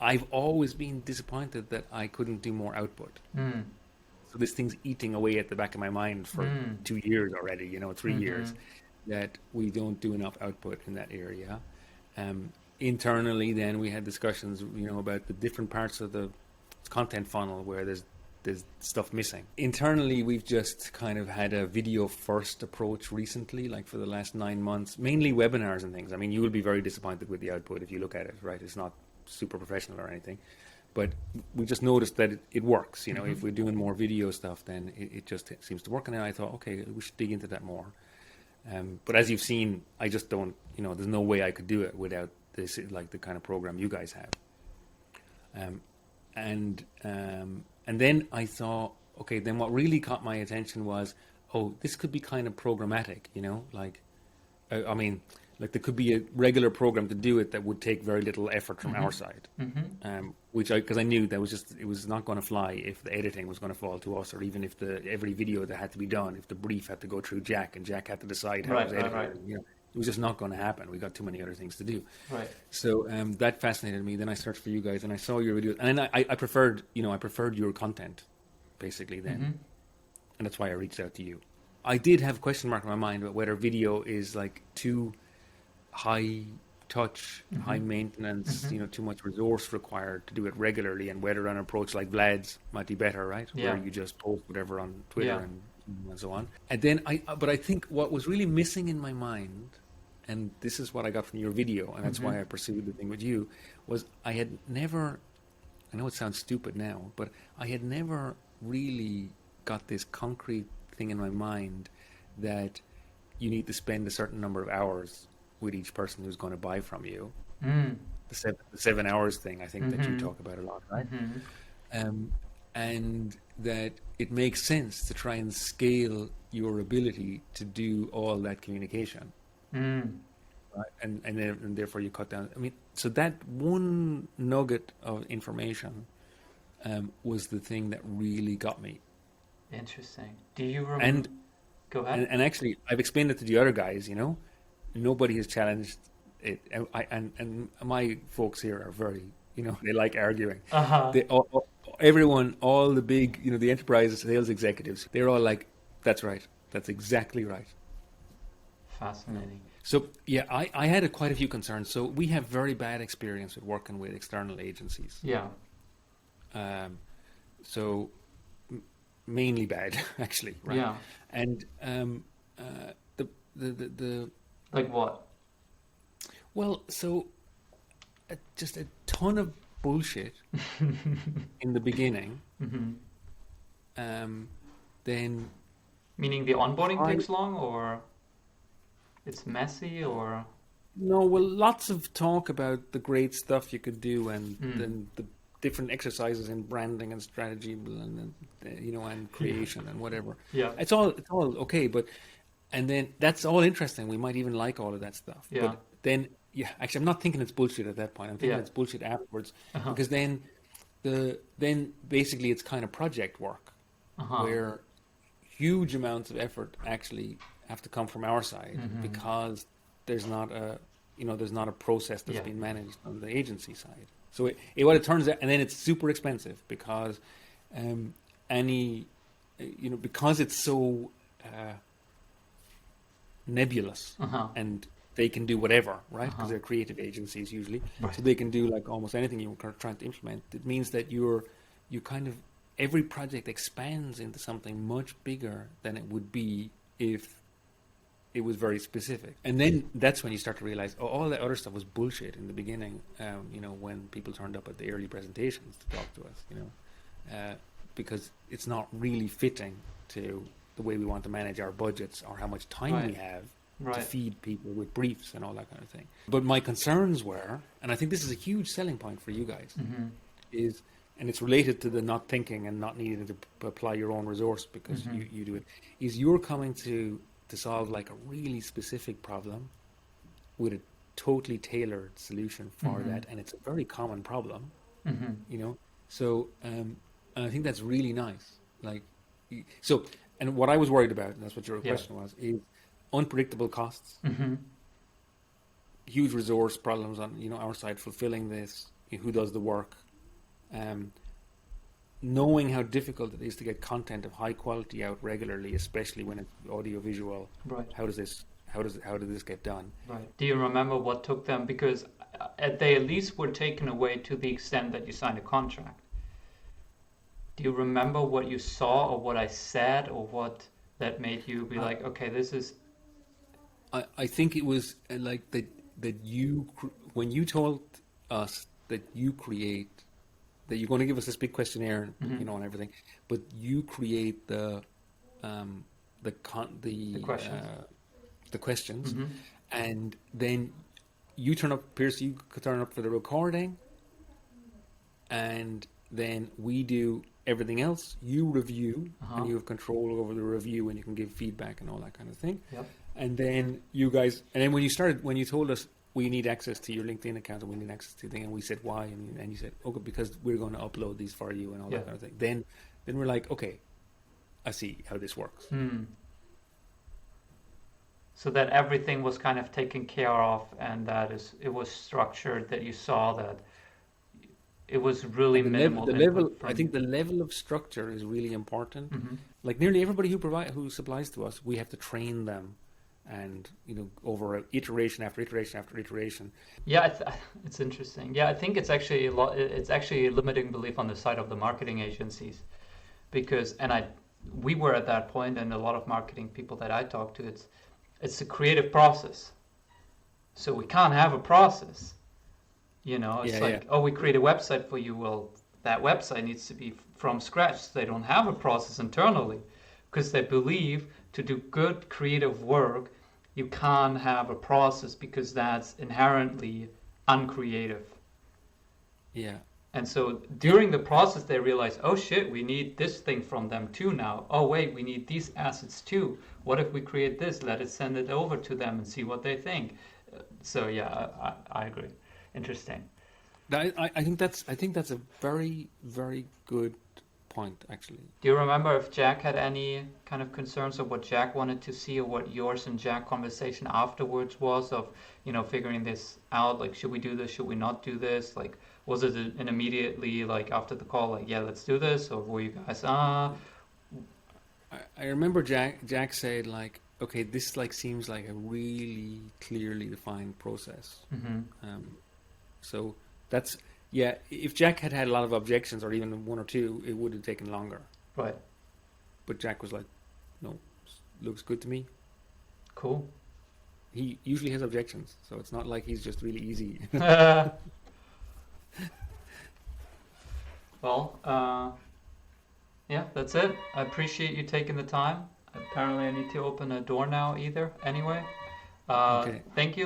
I've always been disappointed that I couldn't do more output. So this thing's eating away at the back of my mind for 2 years already, 3 years, that we don't do enough output in that area. Internally, then we had discussions, about the different parts of the content funnel where there's stuff missing. Internally, we've just kind of had a video first approach recently, like for the last 9 months, mainly webinars and things. I mean, you will be very disappointed with the output if you look at it, right? It's not super professional or anything, but we just noticed that it works. If we're doing more video stuff, then it just seems to work. And then I thought, okay, we should dig into that more. But as you've seen, I just don't, there's no way I could do it without this, like the kind of program you guys have. And then I thought, okay, then what really caught my attention was, this could be kind of programmatic, like there could be a regular program to do it that would take very little effort from our side, because I knew that it was not going to fly if the editing was going to fall to us, or even if every video that had to be done, if the brief had to go through Jack and Jack had to decide how it was edited. Right. It was just not going to happen. We got too many other things to do. Right. So that fascinated me. Then I searched for you guys and I saw your videos, and then I preferred your content, basically then, and that's why I reached out to you. I did have a question mark in my mind about whether video is like too high touch, high maintenance, too much resource required to do it regularly, and whether an approach like Vlad's might be better, right? Yeah. Where you just post whatever on Twitter and so on. And then but I think what was really missing in my mind, and this is what I got from your video, and that's why I pursued the thing with you, was I had never, I know it sounds stupid now, but I had never really got this concrete thing in my mind that you need to spend a certain number of hours with each person who's going to buy from you. The 7 hours thing, I think that you talk about a lot, right? And that it makes sense to try and scale your ability to do all that communication. Right? And therefore you cut down. I mean, so that one nugget of information was the thing that really got me. Interesting. Do you remember? And go ahead. And actually, I've explained it to the other guys. Nobody has challenged it. And my folks here are very, they like arguing. They everyone, all the big, the enterprise sales executives, they're all like, that's right. That's exactly right. Fascinating. So, yeah, I had quite a few concerns. So we have very bad experience with working with external agencies. Yeah. So mainly bad, actually. Right? Yeah. And the like what? Well, so just a ton of bullshit in the beginning. Then, meaning the onboarding takes long, or it's messy, or no? Well, lots of talk about the great stuff you could do, and then the different exercises in branding and strategy, and creation and whatever. Yeah, it's all okay, and then that's all interesting. We might even like all of that stuff. Yeah. But then, actually, I'm not thinking it's bullshit at that point. I'm thinking it's bullshit afterwards, because then basically it's kind of project work where huge amounts of effort actually have to come from our side, because there's not a process that's been managed on the agency side. So what it turns out, and then it's super expensive because because it's so nebulous, and they can do whatever, right? Because they're creative agencies usually, so they can do like almost anything you're trying to implement. It means that you kind of, every project expands into something much bigger than it would be if it was very specific. And then that's when you start to realize, all that other stuff was bullshit in the beginning, when people turned up at the early presentations to talk to us, because it's not really fitting to the way we want to manage our budgets or how much time we have to feed people with briefs and all that kind of thing. But my concerns were, and I think this is a huge selling point for you guys, and it's related to the not thinking and not needing to apply your own resource because you do it, is you're coming to solve like a really specific problem with a totally tailored solution for that, and it's a very common problem, so and I think that's really nice. Like, so, and what I was worried about, and that's what your question was, is unpredictable costs, huge resource problems on our side fulfilling this, who does the work, knowing how difficult it is to get content of high quality out regularly, especially when it's audio visual. Right. How did this get done? Right. Do you remember what took them? Because they at least were taken away to the extent that you signed a contract. Do you remember what you saw or what I said or what that made you be like, okay, this is... I think it was like that when you told us that you're going to give us this big questionnaire, Mm-hmm. and everything, but you create the questions, Mm-hmm. and then you turn up, Pierce, you could turn up for the recording, and then we do everything else. You review, and you have control over the review, and you can give feedback and all that kind of thing. Yep. And then when you told us we need access to your LinkedIn account and we need access to the thing, and we said why, and you said, okay, because we're going to upload these for you and all that kind of thing. Then we're like, okay, I see how this works. So that everything was kind of taken care of, and that it was structured, that you saw that it was really minimal. I think the level of structure is really important. Mm-hmm. Like nearly everybody who supplies to us, we have to train them, and over iteration after iteration after iteration. Yeah, it's interesting. Yeah, I think it's actually it's actually a limiting belief on the side of the marketing agencies, because we were at that point, and a lot of marketing people that I talk to, it's a creative process, so we can't have a process. Oh, we create a website for you. Well, that website needs to be from scratch. They don't have a process internally, because they believe to do good creative work, you can't have a process, because that's inherently uncreative. Yeah. And so during the process, they realize, oh shit, we need this thing from them too now. Oh wait, we need these assets too. What if we create this? Let us send it over to them and see what they think. So yeah, I agree. Interesting. I think that's a very, very good point, actually. Do you remember if Jack had any kind of concerns of what Jack wanted to see, or what yours and Jack conversation afterwards was of, figuring this out? Like, should we do this? Should we not do this? Like, was it an immediately, like, after the call, like, yeah, let's do this? Or were you guys, I remember Jack said, like, okay, this, like, seems like a really clearly defined process. Mm-hmm. So that's... Yeah, if Jack had a lot of objections, or even one or two, it would have taken longer. Right. But Jack was like, no, looks good to me. Cool. He usually has objections, so it's not like he's just really easy. Well, yeah, that's it. I appreciate you taking the time. Apparently I need to open a door now anyway. Okay. Thank you.